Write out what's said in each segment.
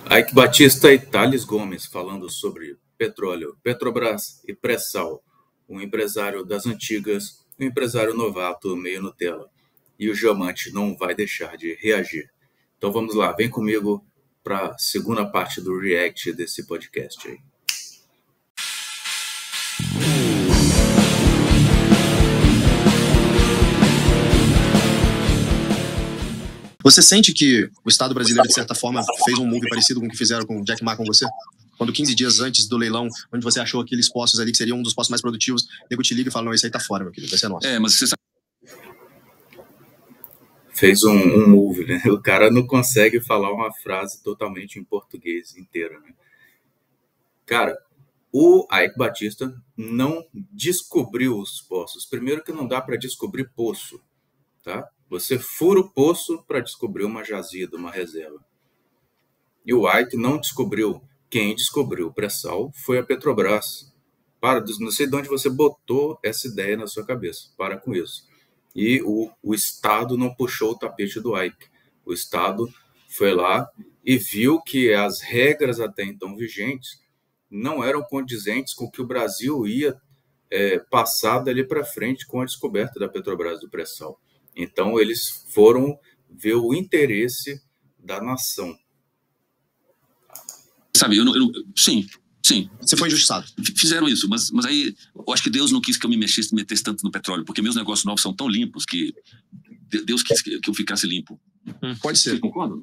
Ike Batista e Thales Gomes falando sobre petróleo, Petrobras e pré-sal, um empresário das antigas, um empresário novato meio Nutella. E o Geomante não vai deixar de reagir. Então vamos lá, vem comigo para a segunda parte do react desse podcast aí. Você sente que o Estado brasileiro, de certa forma, fez um move parecido com o que fizeram com o Jack Ma com você? Quando 15 dias antes do leilão, onde você achou aqueles postos ali que seriam um dos postos mais produtivos, o nego te liga e fala, não, esse aí tá fora, meu querido, vai ser nosso. Mas você sabe... Fez um move, né? O cara não consegue falar uma frase totalmente em português inteira, né? Cara, o Ike Batista não descobriu os poços. Primeiro que não dá para descobrir poço, tá? Você fura o poço para descobrir uma jazida, uma reserva. E o Ike não descobriu. Quem descobriu o pré-sal foi a Petrobras. Não sei de onde você botou essa ideia na sua cabeça. Para com isso. E o Estado não puxou o tapete do Ike. O Estado foi lá e viu que as regras até então vigentes não eram condizentes com o que o Brasil ia passar dali para frente com a descoberta da Petrobras do pré-sal. Então, eles foram ver o interesse da nação. Sabe, sim. Você foi injustiçado. Fizeram isso, mas aí eu acho que Deus não quis que eu me metesse tanto no petróleo, porque meus negócios novos são tão limpos que Deus quis que eu ficasse limpo. Pode ser. Você concorda?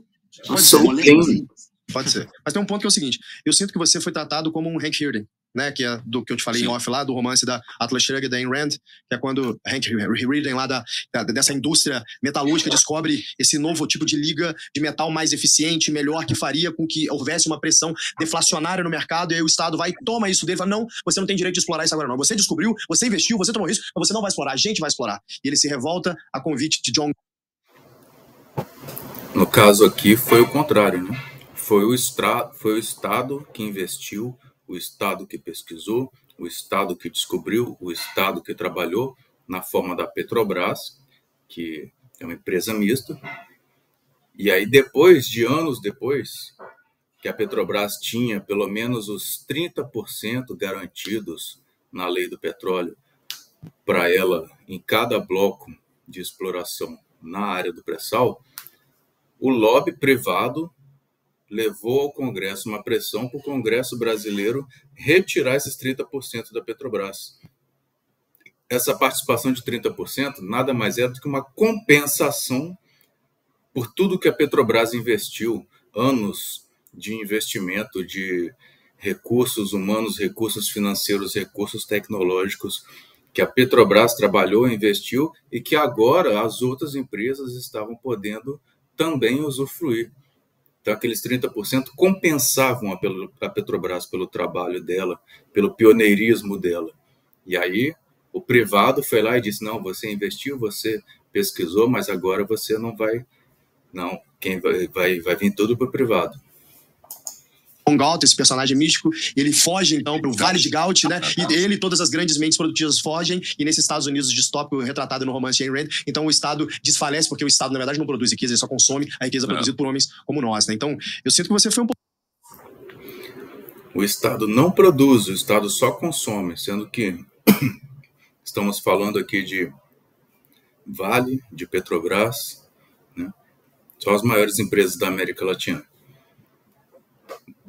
Pode ser. Mas tem um ponto que é o seguinte, eu sinto que você foi tratado como um Hank Aaron, né, que é do que eu te falei em off lá, do romance da Atlas Shrugged e da Ayn Rand, que é quando Hank Aaron lá dessa indústria metalúrgica descobre esse novo tipo de liga de metal mais eficiente, melhor, que faria com que houvesse uma pressão deflacionária no mercado, e aí o Estado vai e toma isso dele e fala, não, você não tem direito de explorar isso agora não. Você descobriu, você investiu, você tomou risco, mas você não vai explorar, a gente vai explorar. E ele se revolta a convite de John. No caso aqui foi o contrário, né? Foi o Estado que investiu, o Estado que pesquisou, o Estado que descobriu, o Estado que trabalhou na forma da Petrobras, que é uma empresa mista. E aí, anos depois, que a Petrobras tinha pelo menos os 30% garantidos na lei do petróleo para ela em cada bloco de exploração na área do pré-sal, o lobby privado levou ao Congresso uma pressão para o Congresso brasileiro retirar esses 30% da Petrobras. Essa participação de 30% nada mais é do que uma compensação por tudo que a Petrobras investiu, anos de investimento de recursos humanos, recursos financeiros, recursos tecnológicos, que a Petrobras trabalhou, investiu e que agora as outras empresas estavam podendo também usufruir. Então, aqueles 30% compensavam a Petrobras pelo trabalho dela, pelo pioneirismo dela. E aí, o privado foi lá e disse, não, você investiu, você pesquisou, mas agora você não vai... Não, quem vai vir tudo para o privado. Galt, esse personagem místico, ele foge então para o Vale de Galt, né? E ele e todas as grandes mentes produtivas fogem, e nesses Estados Unidos distópico retratado no romance de Ayn Rand, então o Estado desfalece, porque o Estado, na verdade, não produz riqueza, ele só consome a riqueza produzida por homens como nós, né? Então, eu sinto que você foi um pouco... O Estado não produz, o Estado só consome, sendo que estamos falando aqui de Vale, de Petrobras, né? São as maiores empresas da América Latina.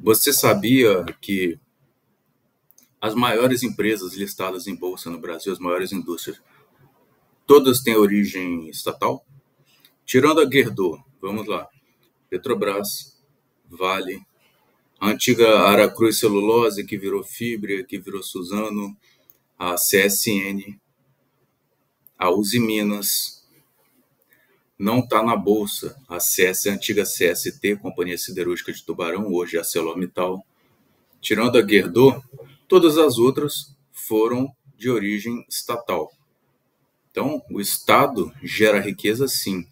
Você sabia que as maiores empresas listadas em bolsa no Brasil, as maiores indústrias, todas têm origem estatal? Tirando a Gerdau, vamos lá, Petrobras, Vale, a antiga Aracruz Celulose, que virou Fibria, que virou Suzano, a CSN, a Uzi Minas, não está na bolsa. A antiga CST, Companhia Siderúrgica de Tubarão, hoje é a ArcelorMittal. Tirando a Gerdau, todas as outras foram de origem estatal. Então, o Estado gera riqueza, sim.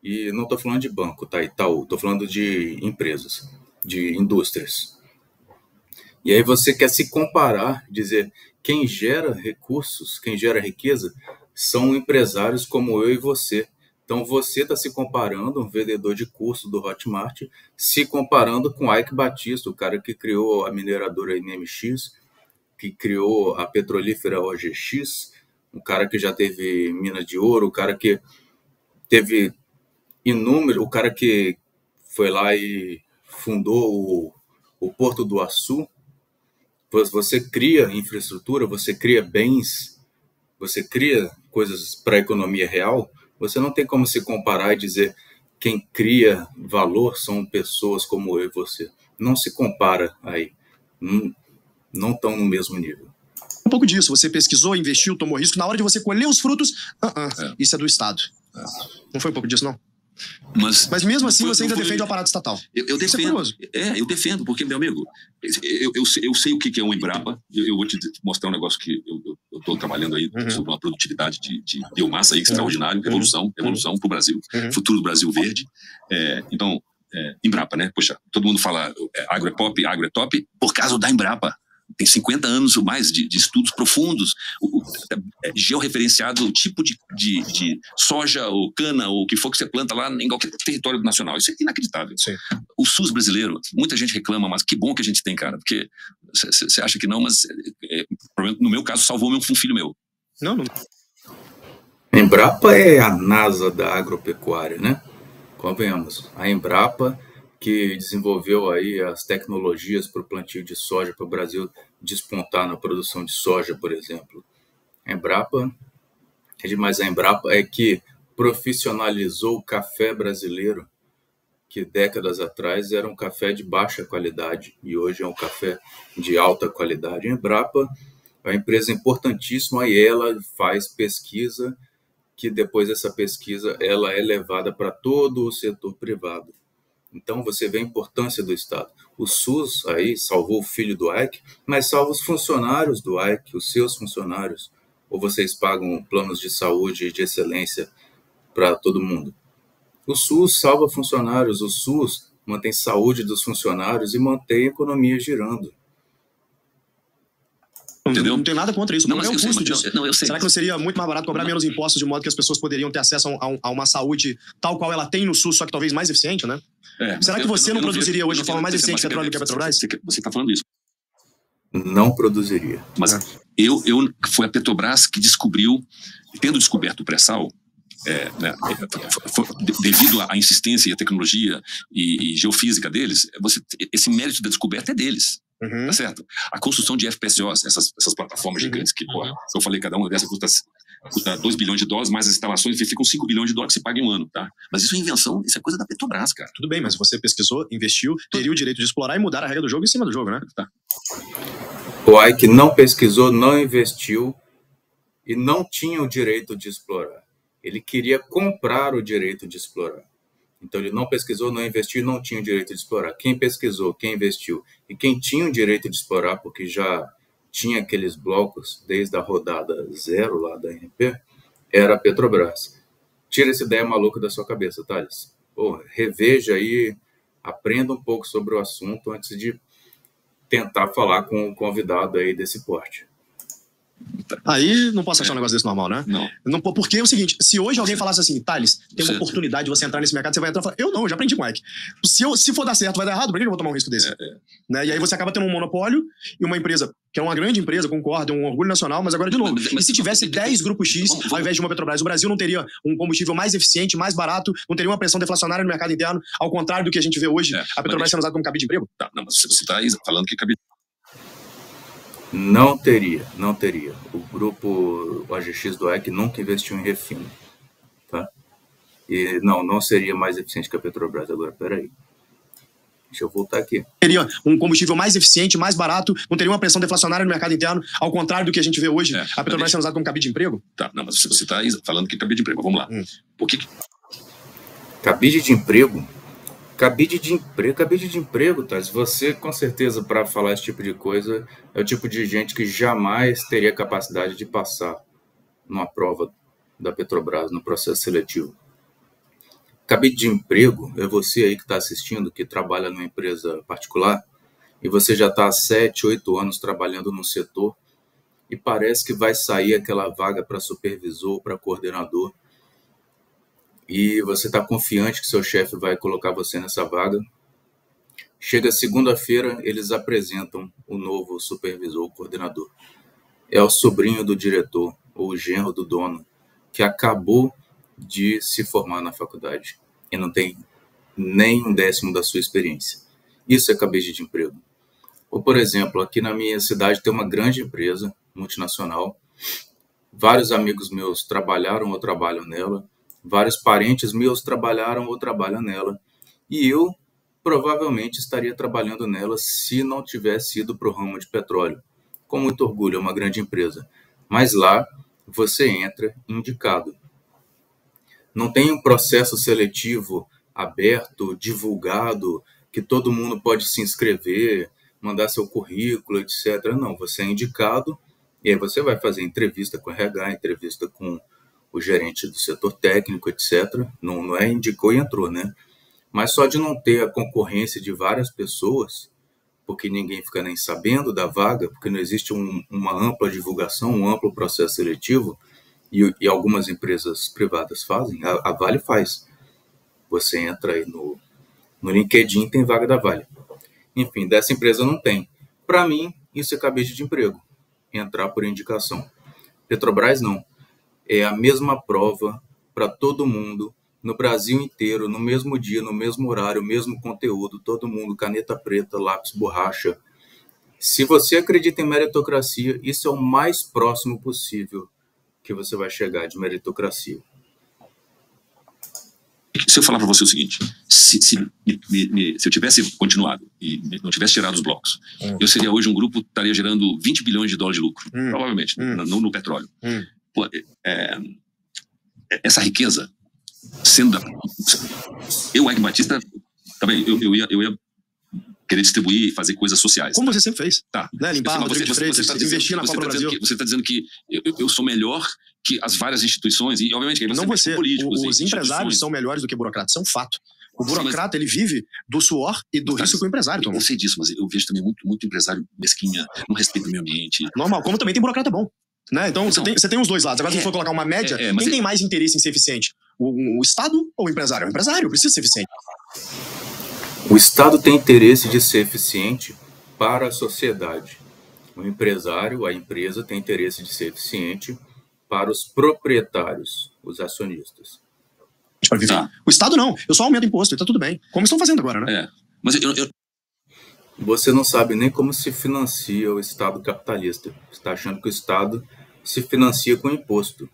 E não estou falando de banco, tá? Itaú. Estou falando de empresas, de indústrias. E aí você quer se comparar, dizer quem gera recursos, quem gera riqueza, são empresários como eu e você. Então, Então você está se comparando, um vendedor de curso do Hotmart, se comparando com Ike Batista, o cara que criou a mineradora NMX, que criou a petrolífera OGX, um cara que já teve mina de ouro, o cara que teve o cara que foi lá e fundou o Porto do Açu. Você cria infraestrutura, você cria bens, você cria coisas para a economia real. Você não tem como se comparar e dizer quem cria valor são pessoas como eu e você. Não se compara aí. Não estão no mesmo nível. Um pouco disso. Você pesquisou, investiu, tomou risco. Na hora de você colher os frutos, isso é do Estado. Não foi um pouco disso, não? Mas mesmo assim você ainda defende o aparato estatal. Eu defendo. Eu defendo, porque, meu amigo, eu sei o que é um Embrapa. Eu vou te mostrar um negócio que eu estou trabalhando aí sobre uma produtividade de biomassa aí, extraordinário, revolução para o Brasil, futuro do Brasil verde. Então, Embrapa, né? Poxa, todo mundo fala agro é top, por causa da Embrapa. Tem 50 anos ou mais de estudos profundos, georreferenciado o tipo de soja ou cana ou o que for que você planta lá em qualquer território nacional. Isso é inacreditável. Sim. O SUS brasileiro, muita gente reclama, mas que bom que a gente tem, cara, porque você acha que não, mas no meu caso salvou um filho meu. Não. Embrapa é a NASA da agropecuária, né? Convenhamos. A Embrapa que desenvolveu aí as tecnologias para o plantio de soja para o Brasil despontar na produção de soja, por exemplo. A Embrapa, mas a Embrapa é que profissionalizou o café brasileiro, que décadas atrás era um café de baixa qualidade e hoje é um café de alta qualidade. A Embrapa é uma empresa importantíssima e ela faz pesquisa, que depois dessa pesquisa ela é levada para todo o setor privado. Então você vê a importância do Estado. O SUS aí salvou o filho do Ike, mas salva os funcionários do Ike, os seus funcionários. Ou vocês pagam planos de saúde de excelência para todo mundo? O SUS salva funcionários, o SUS mantém saúde dos funcionários e mantém a economia girando. Entendeu? Não tem nada contra isso. Não é o custo disso. Eu sei. Será que não seria muito mais barato cobrar menos impostos de modo que as pessoas poderiam ter acesso a uma saúde tal qual ela tem no SUS, só que talvez mais eficiente, né? Será que você não produziria hoje de forma mais eficiente petróleo do que a Petrobras? Você está falando isso. Não produziria. Mas foi a Petrobras que descobriu, tendo descoberto o pré-sal, devido à insistência e à tecnologia e geofísica deles, esse mérito da descoberta é deles. Tá certo? A construção de FPSOs, essas plataformas gigantes que, eu falei, cada uma dessas custa 2 bilhões de dólares, mais as instalações ficam 5 bilhões de dólares que você paga em um ano, tá? Mas isso é invenção, isso é coisa da Petrobras, cara. Tudo bem, mas você pesquisou, investiu, teria o direito de explorar e mudar a regra do jogo em cima do jogo, né? Tá. O Ike não pesquisou, não investiu e não tinha o direito de explorar. Ele queria comprar o direito de explorar. Então ele não pesquisou, não investiu e não tinha o direito de explorar. Quem pesquisou, quem investiu e quem tinha o direito de explorar, porque já tinha aqueles blocos desde a rodada 0 lá da ANP, era a Petrobras. Tira essa ideia maluca da sua cabeça, Thales. Reveja aí, aprenda um pouco sobre o assunto antes de tentar falar com o convidado aí desse porte. Aí não posso achar um negócio desse normal, né? Não. Porque é o seguinte, se hoje alguém falasse assim, Thales, tem uma oportunidade de você entrar nesse mercado, você vai entrar e falar, eu já aprendi com o Ike. Se for dar certo, vai dar errado, por que eu vou tomar um risco desse? Né? E aí você acaba tendo um monopólio e uma empresa, que é uma grande empresa, concorda, um orgulho nacional, mas agora de novo, e se tivesse 10 grupos X, ao invés de uma Petrobras, o Brasil não teria um combustível mais eficiente, mais barato, não teria uma pressão deflacionária no mercado interno, ao contrário do que a gente vê hoje, a Petrobras sendo usada como cabide de emprego? Não, mas você está falando que cabide. Não teria. O grupo OGX do Ike nunca investiu em refino, tá? E não seria mais eficiente que a Petrobras. Agora, peraí. Deixa eu voltar aqui. Teria um combustível mais eficiente, mais barato, não teria uma pressão deflacionária no mercado interno, ao contrário do que a gente vê hoje, a Petrobras sendo usada como cabide de emprego? Não, mas você está falando que cabide de emprego. Vamos lá. Por que... Cabide de emprego? Cabide de emprego, Thales. Você, com certeza, para falar esse tipo de coisa, é o tipo de gente que jamais teria capacidade de passar numa prova da Petrobras, no processo seletivo. Cabide de emprego é você aí que está assistindo, que trabalha numa empresa particular, e você já está há 7, 8 anos trabalhando no setor, e parece que vai sair aquela vaga para supervisor, para coordenador. e você está confiante que seu chefe vai colocar você nessa vaga. Chega segunda-feira, eles apresentam o novo supervisor, o coordenador. É o sobrinho do diretor, ou o genro do dono, que acabou de se formar na faculdade e não tem nem 1/10 da sua experiência. Isso é cabide de emprego. Ou, por exemplo, aqui na minha cidade tem uma grande empresa multinacional. Vários amigos meus trabalharam ou trabalham nela. Vários parentes meus trabalharam ou trabalham nela. E eu provavelmente estaria trabalhando nela se não tivesse ido para o ramo de petróleo. Com muito orgulho, é uma grande empresa. Mas lá você entra indicado. Não tem um processo seletivo aberto, divulgado, que todo mundo pode se inscrever, mandar seu currículo, etc. Não, você é indicado e aí você vai fazer entrevista com o RH, entrevista com o gerente do setor técnico, etc. Não é indicou e entrou, né? Mas só de não ter a concorrência de várias pessoas, porque ninguém fica nem sabendo da vaga, porque não existe uma ampla divulgação, um amplo processo seletivo, e algumas empresas privadas fazem, a Vale faz. Você entra aí no LinkedIn, tem vaga da Vale. Enfim, dessa empresa não tem. Para mim, isso é cabide de emprego, entrar por indicação. Petrobras não. É a mesma prova para todo mundo, no Brasil inteiro, no mesmo dia, no mesmo horário, mesmo conteúdo, todo mundo, caneta preta, lápis, borracha. Se você acredita em meritocracia, isso é o mais próximo possível que você vai chegar de meritocracia. Se eu falar para você o seguinte, se eu tivesse continuado e não tivesse tirado os blocos, eu seria hoje um grupo que estaria gerando 20 bilhões de dólares de lucro, provavelmente, não no petróleo. Pô, essa riqueza, sendo eu, Ike Batista, também, eu ia querer distribuir e fazer coisas sociais. Como você sempre fez. Tá. Né? Limpar, Rodrigo Freitas, investir na Copa do Brasil. Você está dizendo que eu sou melhor que as várias instituições, e obviamente que não você, os empresários são melhores do que burocratas, isso é um fato. O burocrata, ele vive do suor e do risco que o empresário toma. Eu sei disso, mas eu vejo também muito empresário mesquinha, não respeita o meio ambiente. Normal, como também tem burocrata bom. Né? Então, você tem os dois lados. Agora, se a gente for colocar uma média, quem tem mais interesse em ser eficiente? O Estado ou o empresário? O empresário precisa ser eficiente. O Estado tem interesse de ser eficiente para a sociedade. O empresário, a empresa, tem interesse de ser eficiente para os proprietários, os acionistas. O Estado não. Eu só aumento imposto e tá tudo bem. Como estão fazendo agora, né? Mas Você não sabe nem como se financia o Estado capitalista. Você está achando que o Estado se financia com imposto.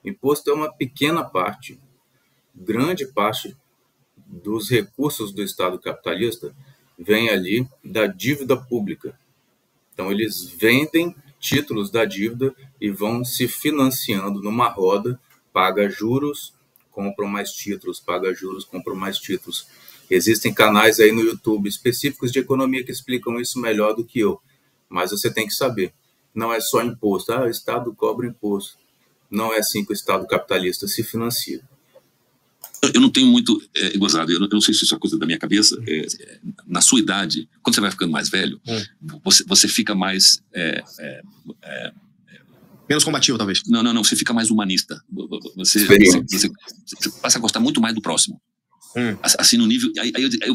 Imposto é uma pequena parte. Grande parte dos recursos do Estado capitalista vem ali da dívida pública. Então, eles vendem títulos da dívida e vão se financiando numa roda, paga juros, compram mais títulos, paga juros, compram mais títulos. Existem canais aí no YouTube específicos de economia que explicam isso melhor do que eu, mas você tem que saber, não é só imposto, o Estado cobra imposto. Não é assim que o Estado capitalista se financia. Eu não tenho muito gozado, eu não sei se isso é coisa da minha cabeça. Na sua idade, quando você vai ficando mais velho, você fica mais menos combativo, talvez. Não, você fica mais humanista. Você passa a gostar muito mais do próximo. Assim, no nível.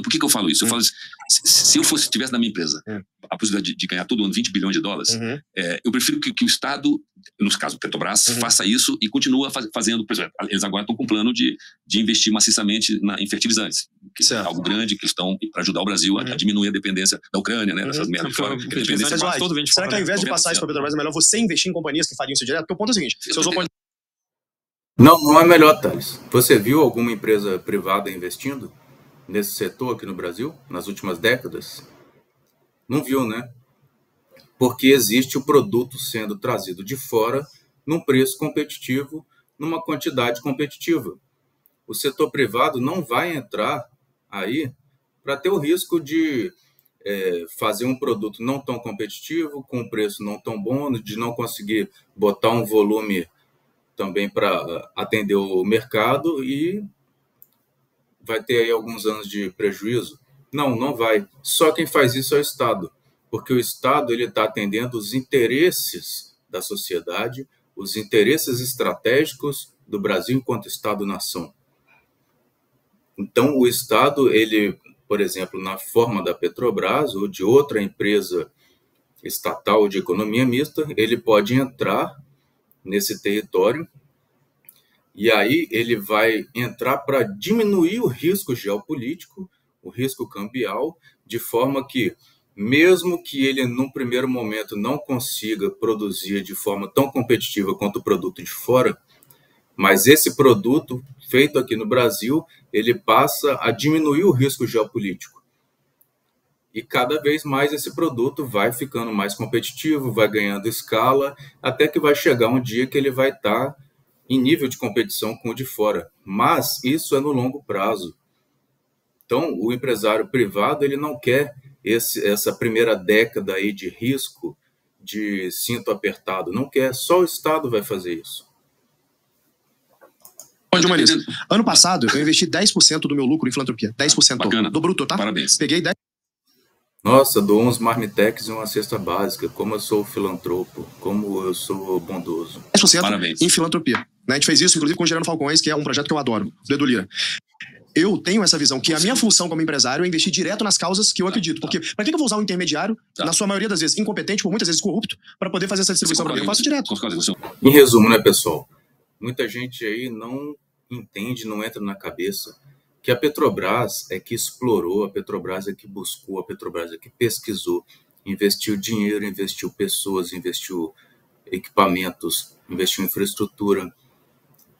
Por que eu falo isso? Eu falo isso, se eu tivesse na minha empresa a possibilidade de ganhar todo ano 20 bilhões de dólares, eu prefiro que o Estado, no caso do Petrobras, faça isso e continua fazendo. Por exemplo, eles agora estão com um plano de investir maciçamente em fertilizantes, que é algo grande, que estão para ajudar o Brasil a diminuir a dependência da Ucrânia, né? Dessas merdas de fora. Será que ao invés de passar isso para a Petrobras, é melhor você investir em companhias que fariam isso direto? Porque o ponto é o seguinte: seus oponentes. Não é melhor, Thales. Você viu alguma empresa privada investindo nesse setor aqui no Brasil, nas últimas décadas? Não viu, né? Porque existe o produto sendo trazido de fora num preço competitivo, numa quantidade competitiva. O setor privado não vai entrar aí para ter o risco de fazer um produto não tão competitivo, com um preço não tão bom, de não conseguir botar um volume também para atender o mercado e vai ter aí alguns anos de prejuízo? Não vai. Só quem faz isso é o Estado, porque o Estado está atendendo os interesses da sociedade, os interesses estratégicos do Brasil enquanto Estado-nação. Então, o Estado, ele, por exemplo, na forma da Petrobras ou de outra empresa estatal de economia mista, ele pode entrar nesse território e aí ele vai entrar para diminuir o risco geopolítico, o risco cambial, de forma que, mesmo que ele, num primeiro momento, não consiga produzir de forma tão competitiva quanto o produto de fora, mas esse produto, feito aqui no Brasil, ele passa a diminuir o risco geopolítico. E cada vez mais esse produto vai ficando mais competitivo, vai ganhando escala, até que vai chegar um dia que ele vai estar em nível de competição com o de fora. Mas isso é no longo prazo. Então, o empresário privado, ele não quer essa primeira década aí de risco, de cinto apertado. Não quer, só o Estado vai fazer isso. Ano passado, eu investi 10% do meu lucro em filantropia. 10%. Bacana. Do bruto, tá? Parabéns. Peguei 10%. Nossa, dou uns marmitex e uma cesta básica. Como eu sou filantropo, como eu sou bondoso. 10% Parabéns. em filantropia. Né? A gente fez isso, inclusive, com o Gerando Falcões, que é um projeto que eu adoro, do Edu Lira. Eu tenho essa visão, que a minha função como empresário é investir direto nas causas que eu acredito. Porque pra que eu vou usar um intermediário, na sua maioria das vezes incompetente, por muitas vezes corrupto, para poder fazer essa distribuição para mim? Eu faço direto. Em resumo, né, pessoal? Muita gente aí não entende, não entra na cabeça que a Petrobras é que explorou, a Petrobras é que buscou, a Petrobras é que pesquisou, investiu dinheiro, investiu pessoas, investiu equipamentos, investiu em infraestrutura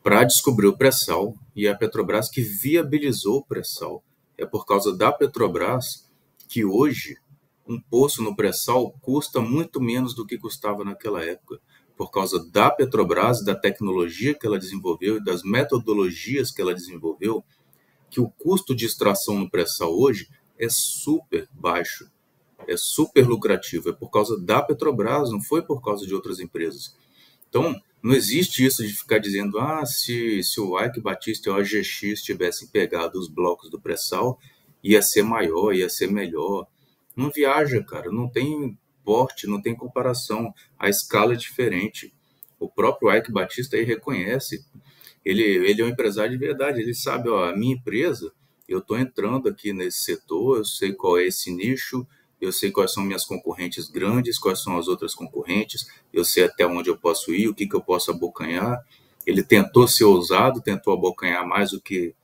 para descobrir o pré-sal, e a Petrobras que viabilizou o pré-sal. É por causa da Petrobras que hoje um poço no pré-sal custa muito menos do que custava naquela época. Por causa da Petrobras, da tecnologia que ela desenvolveu e das metodologias que ela desenvolveu, que o custo de extração no pré-sal hoje é super baixo, é super lucrativo. É por causa da Petrobras, não foi por causa de outras empresas. Então, não existe isso de ficar dizendo se o Ike Batista e o OGX tivessem pegado os blocos do pré-sal, ia ser maior, ia ser melhor. Não viaja, cara, não tem porte, não tem comparação, a escala é diferente. O próprio Ike Batista aí reconhece, ele é um empresário de verdade, ele sabe, a minha empresa, eu estou entrando aqui nesse setor, eu sei qual é esse nicho, eu sei quais são minhas concorrentes grandes, quais são as outras concorrentes, eu sei até onde eu posso ir, o que eu posso abocanhar. Ele tentou ser ousado, tentou abocanhar mais do que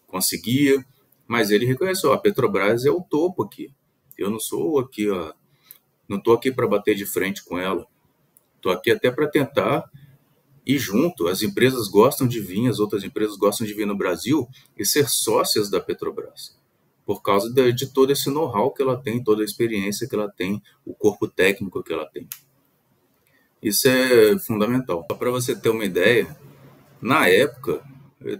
conseguia, mas ele reconheceu, a Petrobras é o topo aqui. Eu não sou aqui, não estou aqui para bater de frente com ela. Estou aqui até para tentar ir junto. As empresas gostam de vir, as outras empresas gostam de vir no Brasil e ser sócias da Petrobras, por causa de todo esse know-how que ela tem, toda a experiência que ela tem, o corpo técnico que ela tem. Isso é fundamental. Só para você ter uma ideia, na época,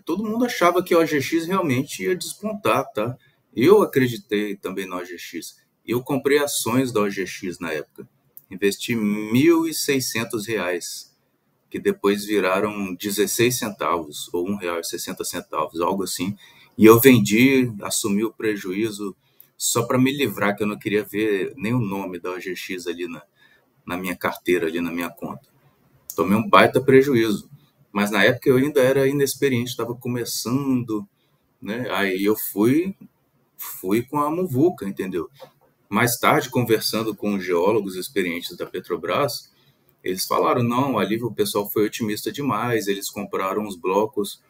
todo mundo achava que a OGX realmente ia despontar, tá? Eu acreditei também na OGX. Eu comprei ações da OGX na época. Investi R$ 1.600, que depois viraram 16 centavos, ou R$ 1,60, algo assim. E eu vendi, assumi o prejuízo só para me livrar, que eu não queria ver nem o nome da OGX ali na minha carteira, ali na minha conta. Tomei um baita prejuízo. Mas na época eu ainda era inexperiente, estava começando, né? Aí eu fui com a muvuca, entendeu? Mais tarde, conversando com geólogos experientes da Petrobras, eles falaram, não, ali o pessoal foi otimista demais, eles compraram os blocos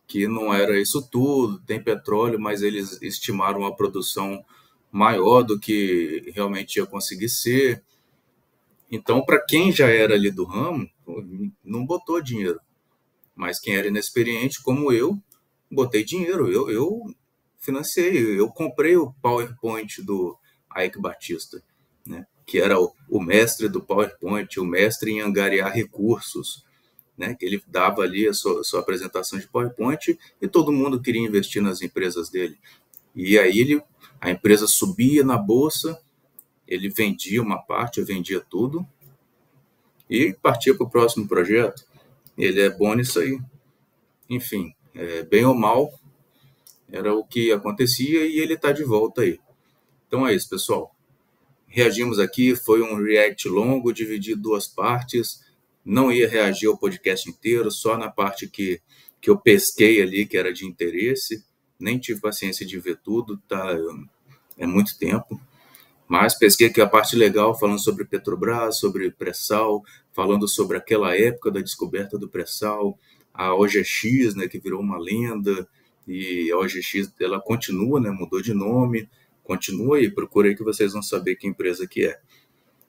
que não era isso tudo, tem petróleo, mas eles estimaram uma produção maior do que realmente ia conseguir ser. Então, para quem já era ali do ramo, não botou dinheiro. Mas quem era inexperiente, como eu, botei dinheiro. Eu financiei, eu comprei o PowerPoint do Ike Batista, né? Que era o mestre do PowerPoint, o mestre em angariar recursos, né, que ele dava ali a sua apresentação de PowerPoint e todo mundo queria investir nas empresas dele. E aí a empresa subia na bolsa, ele vendia uma parte, eu vendia tudo e partia para o próximo projeto. Ele é bom nisso aí. Enfim, bem ou mal, era o que acontecia e ele está de volta aí. Então é isso, pessoal. Reagimos aqui, foi um react longo, dividido em duas partes. Não ia reagir ao podcast inteiro, só na parte que eu pesquei ali, que era de interesse. Nem tive paciência de ver tudo, tá? É muito tempo. Mas pesquei aqui a parte legal, falando sobre Petrobras, sobre pré-sal, falando sobre aquela época da descoberta do pré-sal, a OGX, né, que virou uma lenda, e a OGX, ela continua, né, mudou de nome, continua aí, procura aí que vocês vão saber que empresa que é.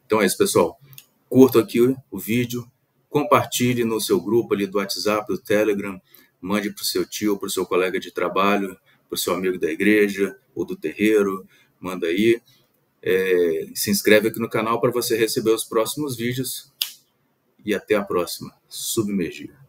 Então é isso, pessoal. Curta aqui o vídeo, compartilhe no seu grupo ali do WhatsApp, do Telegram, mande para o seu tio, para o seu colega de trabalho, para o seu amigo da igreja ou do terreiro, manda aí. Se inscreve aqui no canal para você receber os próximos vídeos e até a próxima. Submergir.